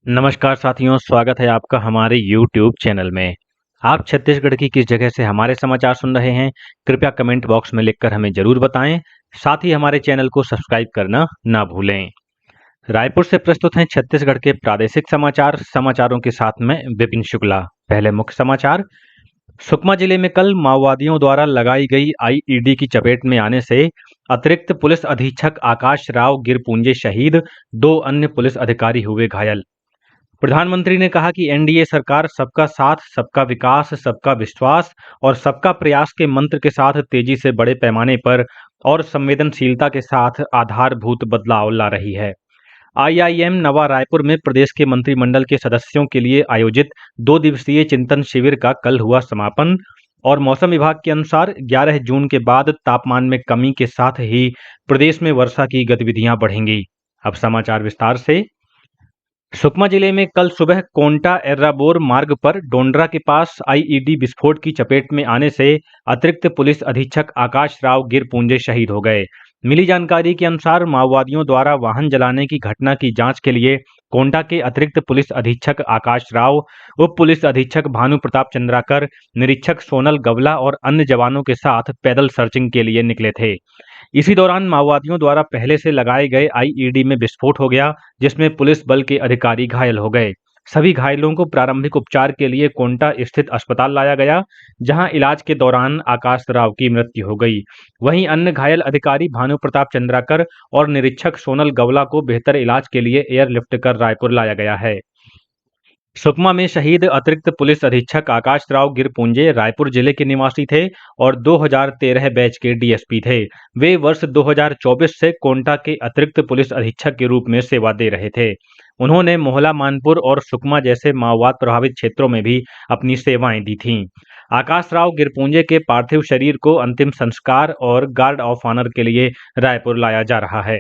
नमस्कार साथियों, स्वागत है आपका हमारे YouTube चैनल में। आप छत्तीसगढ़ की किस जगह से हमारे समाचार सुन रहे हैं, कृपया कमेंट बॉक्स में लिखकर हमें ज़रूर बताएं। साथ ही हमारे चैनल को सब्सक्राइब करना ना भूलें। रायपुर से प्रस्तुत हैं छत्तीसगढ़ के प्रादेशिक समाचार। समाचारों के साथ में विपिन शुक्ला। पहले मुख्य समाचार। सुकमा जिले में कल माओवादियों द्वारा लगाई गई आईईडी की चपेट में आने से अतिरिक्त पुलिस अधीक्षक आकाश राव गिरपुंजे शहीद, 2 अन्य पुलिस अधिकारी हुए घायल। प्रधानमंत्री ने कहा कि एनडीए सरकार सबका साथ, सबका विकास, सबका विश्वास और सबका प्रयास के मंत्र के साथ तेजी से बड़े पैमाने पर और संवेदनशीलता के साथ आधारभूत बदलाव ला रही है। आईआईएम नवा रायपुर में प्रदेश के मंत्रिमंडल के सदस्यों के लिए आयोजित 2 दिवसीय चिंतन शिविर का कल हुआ समापन। और मौसम विभाग के अनुसार 11 जून के बाद तापमान में कमी के साथ ही प्रदेश में वर्षा की गतिविधियां बढ़ेंगी। अब समाचार विस्तार से। सुकमा जिले में कल सुबह कोंटा एर्राबोर मार्ग पर डोंडरा के पास आईईडी विस्फोट की चपेट में आने से अतिरिक्त पुलिस अधीक्षक आकाश राव गिरपुंजे शहीद हो गए। मिली जानकारी के अनुसार माओवादियों द्वारा वाहन जलाने की घटना की जांच के लिए कोंटा के अतिरिक्त पुलिस अधीक्षक आकाश राव, उप पुलिस अधीक्षक भानु प्रताप चंद्राकर, निरीक्षक सोनल गवला और अन्य जवानों के साथ पैदल सर्चिंग के लिए निकले थे। इसी दौरान माओवादियों द्वारा पहले से लगाए गए आईईडी में विस्फोट हो गया, जिसमें पुलिस बल के अधिकारी घायल हो गए। सभी घायलों को प्रारंभिक उपचार के लिए कोंटा स्थित अस्पताल लाया गया, जहां इलाज के दौरान आकाश राव की मृत्यु हो गई। वहीं अन्य घायल अधिकारी भानु प्रताप चंद्राकर और निरीक्षक सोनल गवला को बेहतर इलाज के लिए एयरलिफ्ट कर रायपुर लाया गया है। सुकमा में शहीद अतिरिक्त पुलिस अधीक्षक आकाश राव गिरपुंजे रायपुर जिले के निवासी थे और 2013 बैच के डीएसपी थे। वे वर्ष 2024 से कोंटा के अतिरिक्त पुलिस अधीक्षक के रूप में सेवा दे रहे थे। उन्होंने मोहला मानपुर और सुकमा जैसे माओवाद प्रभावित क्षेत्रों में भी अपनी सेवाएं दी थीं। आकाश राव गिरपुंजे के पार्थिव शरीर को अंतिम संस्कार और गार्ड ऑफ ऑनर के लिए रायपुर लाया जा रहा है।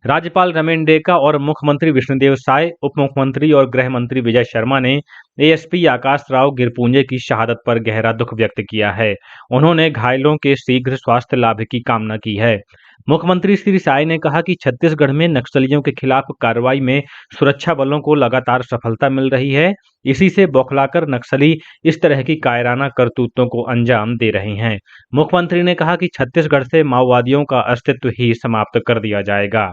राज्यपाल रमेन डेका और मुख्यमंत्री विष्णुदेव साय, उप मुख्यमंत्री और गृह मंत्री विजय शर्मा ने एएसपी आकाश राव गिरपुंजे की शहादत पर गहरा दुख व्यक्त किया है। उन्होंने घायलों के शीघ्र स्वास्थ्य लाभ की कामना की है। मुख्यमंत्री श्री साय ने कहा कि छत्तीसगढ़ में नक्सलियों के खिलाफ कार्रवाई में सुरक्षा बलों को लगातार सफलता मिल रही है। इसी से बौखलाकर नक्सली इस तरह की कायराना करतूतों को अंजाम दे रहे हैं। मुख्यमंत्री ने कहा कि छत्तीसगढ़ से माओवादियों का अस्तित्व ही समाप्त कर दिया जाएगा।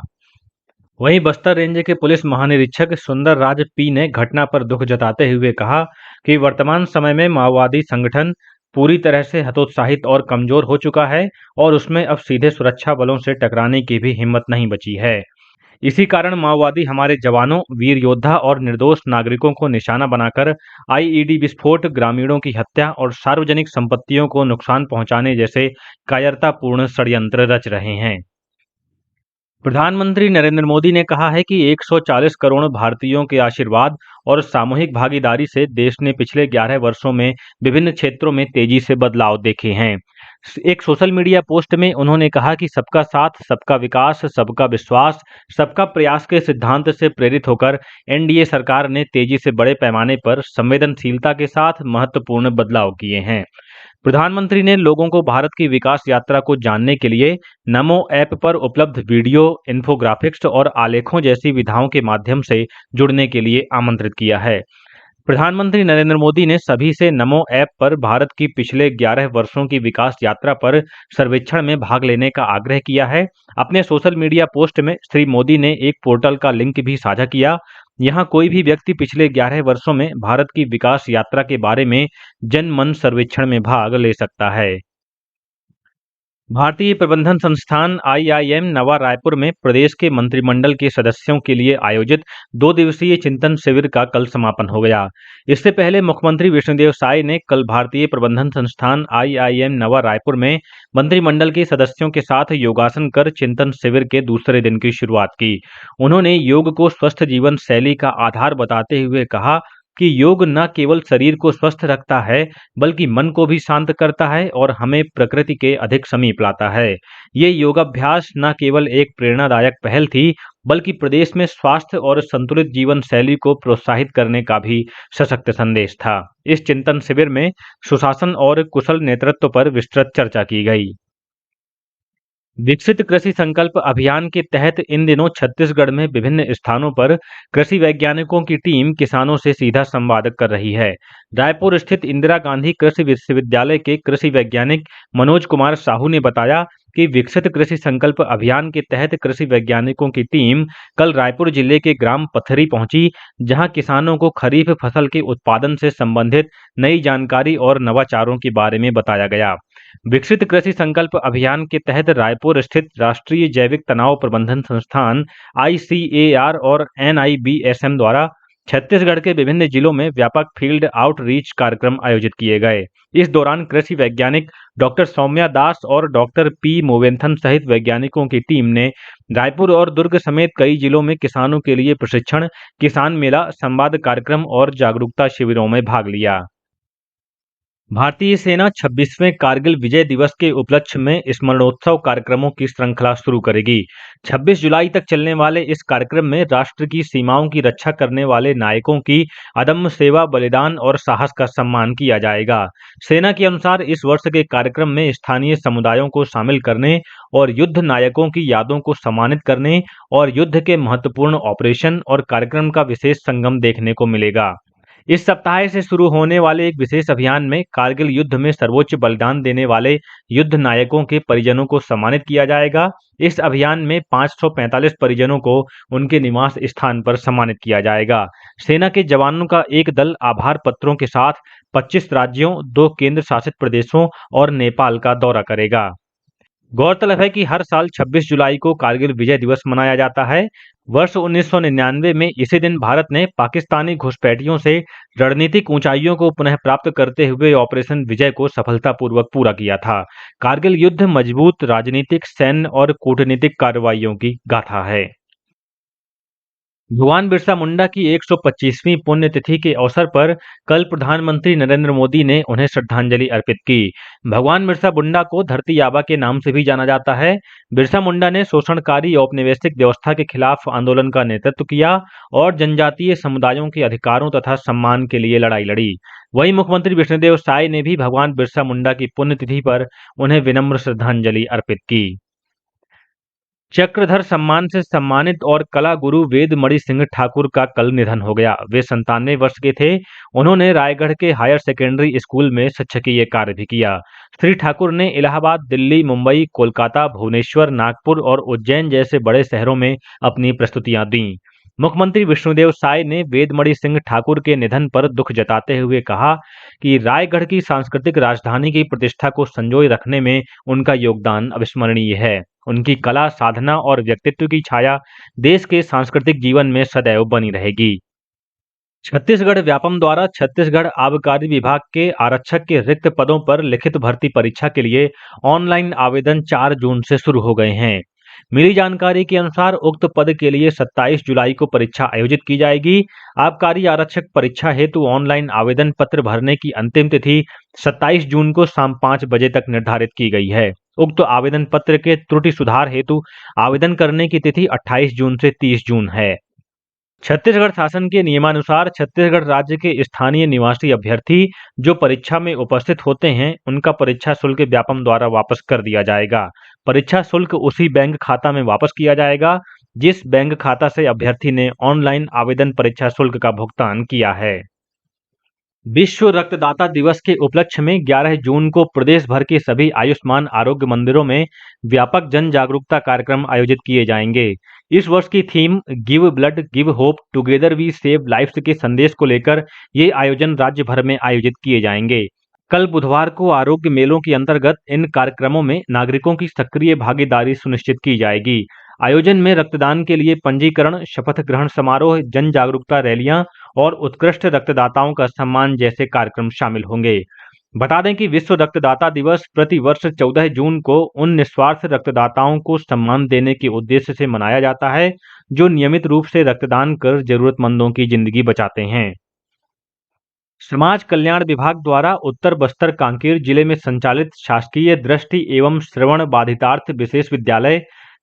वहीं बस्तर रेंज के पुलिस महानिरीक्षक सुंदर राज पी ने घटना पर दुख जताते हुए कहा कि वर्तमान समय में माओवादी संगठन पूरी तरह से हतोत्साहित और कमजोर हो चुका है और उसमें अब सीधे सुरक्षा बलों से टकराने की भी हिम्मत नहीं बची है। इसी कारण माओवादी हमारे जवानों, वीर योद्धा और निर्दोष नागरिकों को निशाना बनाकर आईईडी विस्फोट, ग्रामीणों की हत्या और सार्वजनिक संपत्तियों को नुकसान पहुंचाने जैसे कायरतापूर्ण षड्यंत्र रच रहे हैं। प्रधानमंत्री नरेंद्र मोदी ने कहा है कि 140 करोड़ भारतीयों के आशीर्वाद और सामूहिक भागीदारी से देश ने पिछले 11 वर्षों में विभिन्न क्षेत्रों में तेजी से बदलाव देखे हैं। एक सोशल मीडिया पोस्ट में उन्होंने कहा कि सबका साथ, सबका विकास, सबका विश्वास, सबका प्रयास के सिद्धांत से प्रेरित होकर एनडीए सरकार ने तेजी से बड़े पैमाने पर संवेदनशीलता के साथ महत्वपूर्ण बदलाव किए हैं। प्रधानमंत्री ने लोगों को भारत की विकास यात्रा को जानने के लिए नमो ऐप पर उपलब्ध वीडियो, इन्फोग्राफिक्स और आलेखों जैसी विधाओं के माध्यम से जुड़ने के लिए आमंत्रित किया है। प्रधानमंत्री नरेंद्र मोदी ने सभी से नमो ऐप पर भारत की पिछले 11 वर्षों की विकास यात्रा पर सर्वेक्षण में भाग लेने का आग्रह किया है। अपने सोशल मीडिया पोस्ट में श्री मोदी ने एक पोर्टल का लिंक भी साझा किया। यहाँ कोई भी व्यक्ति पिछले 11 वर्षों में भारत की विकास यात्रा के बारे में जनमन सर्वेक्षण में भाग ले सकता है। भारतीय प्रबंधन संस्थान आईआईएम नवा रायपुर में प्रदेश के मंत्रिमंडल के सदस्यों के लिए आयोजित 2 दिवसीय चिंतन शिविर का कल समापन हो गया। इससे पहले मुख्यमंत्री विष्णुदेव साय ने कल भारतीय प्रबंधन संस्थान आईआईएम नवा रायपुर में मंत्रिमंडल के सदस्यों के साथ योगासन कर चिंतन शिविर के दूसरे दिन की शुरुआत की। उन्होंने योग को स्वस्थ जीवन शैली का आधार बताते हुए कहा कि योग न केवल शरीर को स्वस्थ रखता है, बल्कि मन को भी शांत करता है और हमें प्रकृति के अधिक समीप लाता है। ये योगाभ्यास न केवल एक प्रेरणादायक पहल थी, बल्कि प्रदेश में स्वास्थ्य और संतुलित जीवन शैली को प्रोत्साहित करने का भी सशक्त संदेश था। इस चिंतन शिविर में सुशासन और कुशल नेतृत्व पर विस्तृत चर्चा की गई। विकसित कृषि संकल्प अभियान के तहत इन दिनों छत्तीसगढ़ में विभिन्न स्थानों पर कृषि वैज्ञानिकों की टीम किसानों से सीधा संवाद कर रही है। रायपुर स्थित इंदिरा गांधी कृषि विश्वविद्यालय के कृषि वैज्ञानिक मनोज कुमार साहू ने बताया कि विकसित कृषि संकल्प अभियान के तहत कृषि वैज्ञानिकों की टीम कल रायपुर जिले के ग्राम पथरी पहुंची, जहां किसानों को खरीफ फसल के उत्पादन से संबंधित नई जानकारी और नवाचारों के बारे में बताया गया। विकसित कृषि संकल्प अभियान के तहत रायपुर स्थित राष्ट्रीय जैविक तनाव प्रबंधन संस्थान ICAR और NIBSM द्वारा छत्तीसगढ़ के विभिन्न जिलों में व्यापक फील्ड आउटरीच कार्यक्रम आयोजित किए गए। इस दौरान कृषि वैज्ञानिक डॉक्टर सौम्या दास और डॉक्टर P मोवेंथन सहित वैज्ञानिकों की टीम ने रायपुर और दुर्ग समेत कई जिलों में किसानों के लिए प्रशिक्षण, किसान मेला, संवाद कार्यक्रम और जागरूकता शिविरों में भाग लिया। भारतीय सेना 26वें कारगिल विजय दिवस के उपलक्ष्य में स्मरणोत्सव कार्यक्रमों की श्रृंखला शुरू करेगी। 26 जुलाई तक चलने वाले इस कार्यक्रम में राष्ट्र की सीमाओं की रक्षा करने वाले नायकों की अदम्य सेवा, बलिदान और साहस का सम्मान किया जाएगा। सेना के अनुसार इस वर्ष के कार्यक्रम में स्थानीय समुदायों को शामिल करने और युद्ध नायकों की यादों को सम्मानित करने और युद्ध के महत्वपूर्ण ऑपरेशन और कार्यक्रम का विशेष संगम देखने को मिलेगा। इस सप्ताह से शुरू होने वाले एक विशेष अभियान में कारगिल युद्ध में सर्वोच्च बलिदान देने वाले युद्ध नायकों के परिजनों को सम्मानित किया जाएगा। इस अभियान में 545 परिजनों को उनके निवास स्थान पर सम्मानित किया जाएगा। सेना के जवानों का एक दल आभार पत्रों के साथ 25 राज्यों, 2 केंद्र शासित प्रदेशों और नेपाल का दौरा करेगा। गौरतलब है कि हर साल 26 जुलाई को कारगिल विजय दिवस मनाया जाता है। वर्ष 1999 में इसी दिन भारत ने पाकिस्तानी घुसपैठियों से रणनीतिक ऊंचाइयों को पुनः प्राप्त करते हुए ऑपरेशन विजय को सफलतापूर्वक पूरा किया था। कारगिल युद्ध मजबूत राजनीतिक, सैन्य और कूटनीतिक कार्रवाइयों की गाथा है। भगवान बिरसा मुंडा की 125वीं पुण्यतिथि के अवसर पर कल प्रधानमंत्री नरेंद्र मोदी ने उन्हें श्रद्धांजलि अर्पित की। भगवान बिरसा मुंडा को धरती आबा के नाम से भी जाना जाता है। बिरसा मुंडा ने शोषणकारी औपनिवेशिक व्यवस्था के खिलाफ आंदोलन का नेतृत्व किया और जनजातीय समुदायों के अधिकारों तथा सम्मान के लिए लड़ाई लड़ी। वहीं मुख्यमंत्री विष्णुदेव साय ने भी भगवान बिरसा मुंडा की पुण्यतिथि पर उन्हें विनम्र श्रद्धांजलि अर्पित की। चक्रधर सम्मान से सम्मानित और कला गुरु वेदमणि सिंह ठाकुर का कल निधन हो गया। वे 97 वर्ष के थे। उन्होंने रायगढ़ के हायर सेकेंडरी स्कूल में शिक्षकीय कार्य भी किया। श्री ठाकुर ने इलाहाबाद, दिल्ली, मुंबई, कोलकाता, भुवनेश्वर, नागपुर और उज्जैन जैसे बड़े शहरों में अपनी प्रस्तुतियां दी। मुख्यमंत्री विष्णुदेव साय ने वेदमणि सिंह ठाकुर के निधन पर दुख जताते हुए कहा कि रायगढ़ की सांस्कृतिक राजधानी की प्रतिष्ठा को संजोए रखने में उनका योगदान अविस्मरणीय है। उनकी कला, साधना और व्यक्तित्व की छाया देश के सांस्कृतिक जीवन में सदैव बनी रहेगी। छत्तीसगढ़ व्यापम द्वारा छत्तीसगढ़ आबकारी विभाग के आरक्षक के रिक्त पदों पर लिखित भर्ती परीक्षा के लिए ऑनलाइन आवेदन 4 जून से शुरू हो गए हैं। मिली जानकारी के अनुसार उक्त पद के लिए 27 जुलाई को परीक्षा आयोजित की जाएगी। आबकारी आरक्षक परीक्षा हेतु ऑनलाइन आवेदन पत्र भरने की अंतिम तिथि 27 जून को शाम 5 बजे तक निर्धारित की गई है। उक्त आवेदन पत्र के त्रुटि सुधार हेतु आवेदन करने की तिथि 28 जून से 30 जून है। छत्तीसगढ़ शासन के नियमानुसार छत्तीसगढ़ राज्य के स्थानीय निवासी अभ्यर्थी जो परीक्षा में उपस्थित होते हैं, उनका परीक्षा शुल्क व्यापम द्वारा वापस कर दिया जाएगा। परीक्षा शुल्क उसी बैंक खाता में वापस किया जाएगा जिस बैंक खाता से अभ्यर्थी ने ऑनलाइन आवेदन परीक्षा शुल्क का भुगतान किया है। विश्व रक्तदाता दिवस के उपलक्ष्य में 11 जून को प्रदेश भर के सभी आयुष्मान आरोग्य मंदिरों में व्यापक जन जागरूकता कार्यक्रम आयोजित किए जाएंगे। इस वर्ष की theme give blood give hope together we save lifes के संदेश को लेकर ये आयोजन राज्य भर में आयोजित किए जाएंगे। कल बुधवार को आरोग्य मेलों के अंतर्गत इन कार्यक्रमों में नागरिकों की सक्रिय भागीदारी सुनिश्चित की जाएगी। आयोजन में रक्तदान के लिए पंजीकरण, शपथ ग्रहण समारोह, जन जागरूकता रैलियां और उत्कृष्ट रक्तदाताओं का सम्मान जैसे कार्यक्रम शामिल होंगे। बता दें कि विश्व रक्तदाता दिवस प्रति वर्ष 14 जून को उन निस्वार्थ रक्तदाताओं को सम्मान देने के उद्देश्य से मनाया जाता है जो नियमित रूप से रक्तदान कर जरूरतमंदों की जिंदगी बचाते हैं। समाज कल्याण विभाग द्वारा उत्तर बस्तर कांकेर जिले में संचालित शासकीय दृष्टि एवं श्रवण बाधितार्थ विशेष विद्यालय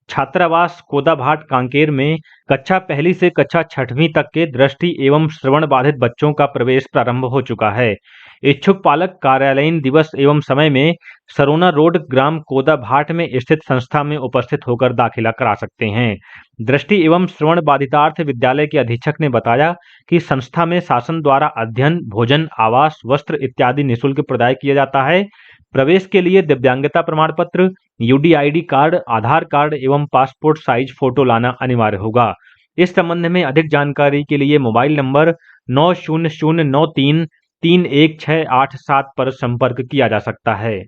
छात्रावास कोदाभाट कांकेर में कक्षा पहली से कक्षा छठवीं तक के दृष्टि एवं श्रवण बाधित बच्चों का प्रवेश प्रारंभ हो चुका है। इच्छुक पालक कार्यालयीन दिवस एवं समय में सरोना रोड ग्राम कोदाभाट में स्थित संस्था में उपस्थित होकर दाखिला करा सकते हैं। दृष्टि एवं श्रवण बाधितार्थ विद्यालय के अधीक्षक ने बताया कि संस्था में शासन द्वारा अध्ययन, भोजन, आवास, वस्त्र इत्यादि निःशुल्क प्रदाय किया जाता है। प्रवेश के लिए दिव्यांगता प्रमाण पत्र, यूडीआईडी कार्ड, आधार कार्ड एवं पासपोर्ट साइज फोटो लाना अनिवार्य होगा। इस संबंध में अधिक जानकारी के लिए मोबाइल नंबर 9009331687 पर संपर्क किया जा सकता है।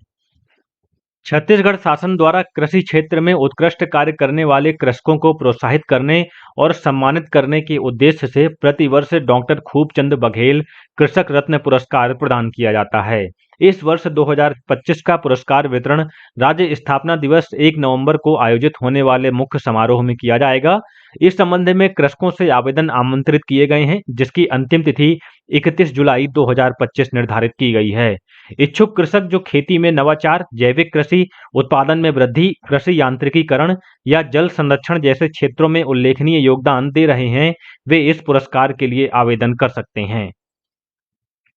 छत्तीसगढ़ शासन द्वारा कृषि क्षेत्र में उत्कृष्ट कार्य करने वाले कृषकों को प्रोत्साहित करने और सम्मानित करने के उद्देश्य से प्रतिवर्ष डॉक्टर खूबचंद बघेल कृषक रत्न पुरस्कार प्रदान किया जाता है। इस वर्ष 2025 का पुरस्कार वितरण राज्य स्थापना दिवस 1 नवंबर को आयोजित होने वाले मुख्य समारोह में किया जाएगा। इस संबंध में कृषकों से आवेदन आमंत्रित किए गए हैं, जिसकी अंतिम तिथि 31 जुलाई 2025 निर्धारित की गई है। इच्छुक कृषक जो खेती में नवाचार, जैविक कृषि, उत्पादन में वृद्धि, कृषि यांत्रिकीकरण या जल संरक्षण जैसे क्षेत्रों में उल्लेखनीय योगदान दे रहे हैं, वे इस पुरस्कार के लिए आवेदन कर सकते हैं।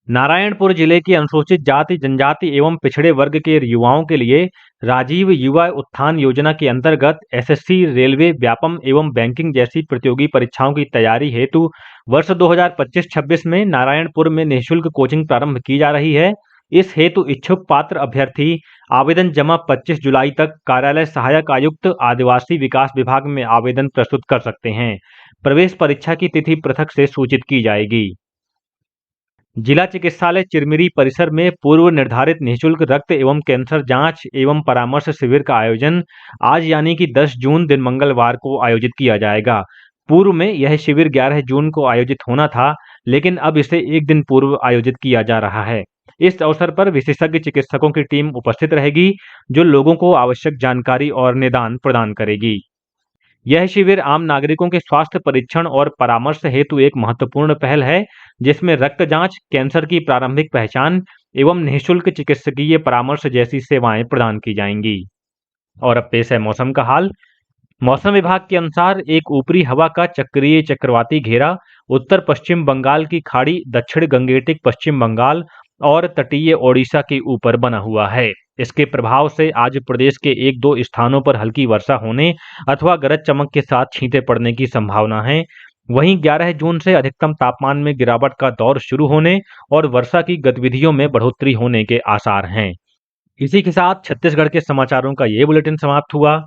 नारायणपुर जिले की अनुसूचित जाति, जनजाति एवं पिछड़े वर्ग के युवाओं के लिए राजीव युवा उत्थान योजना के अंतर्गत एसएससी, रेलवे, व्यापम एवं बैंकिंग जैसी प्रतियोगी परीक्षाओं की तैयारी हेतु वर्ष 2025-26 में नारायणपुर में निःशुल्क कोचिंग प्रारंभ की जा रही है। इस हेतु इच्छुक पात्र अभ्यर्थी आवेदन जमा 25 जुलाई तक कार्यालय सहायक आयुक्त, आदिवासी विकास विभाग में आवेदन प्रस्तुत कर सकते हैं। प्रवेश परीक्षा की तिथि पृथक से सूचित की जाएगी। जिला चिकित्सालय चिरमिरी परिसर में पूर्व निर्धारित निःशुल्क रक्त एवं कैंसर जांच एवं परामर्श शिविर का आयोजन आज यानी कि 10 जून दिन मंगलवार को आयोजित किया जाएगा। पूर्व में यह शिविर 11 जून को आयोजित होना था, लेकिन अब इसे एक दिन पूर्व आयोजित किया जा रहा है। इस अवसर पर विशेषज्ञ चिकित्सकों की टीम उपस्थित रहेगी, जो लोगों को आवश्यक जानकारी और निदान प्रदान करेगी। यह शिविर आम नागरिकों के स्वास्थ्य परीक्षण और परामर्श हेतु एक महत्वपूर्ण पहल है, जिसमें रक्त जांच, कैंसर की प्रारंभिक पहचान एवं निःशुल्क चिकित्सकीय परामर्श जैसी सेवाएं प्रदान की जाएंगी। और अब पेश है मौसम का हाल। मौसम विभाग के अनुसार एक ऊपरी हवा का चक्रीय चक्रवाती घेरा उत्तर पश्चिम बंगाल की खाड़ी, दक्षिण गंगेटिक पश्चिम बंगाल और तटीय ओडिशा के ऊपर बना हुआ है। इसके प्रभाव से आज प्रदेश के 1-2 स्थानों पर हल्की वर्षा होने अथवा गरज चमक के साथ छींटे पड़ने की संभावना है। वहीं 11 जून से अधिकतम तापमान में गिरावट का दौर शुरू होने और वर्षा की गतिविधियों में बढ़ोतरी होने के आसार हैं। इसी के साथ छत्तीसगढ़ के समाचारों का ये बुलेटिन समाप्त हुआ।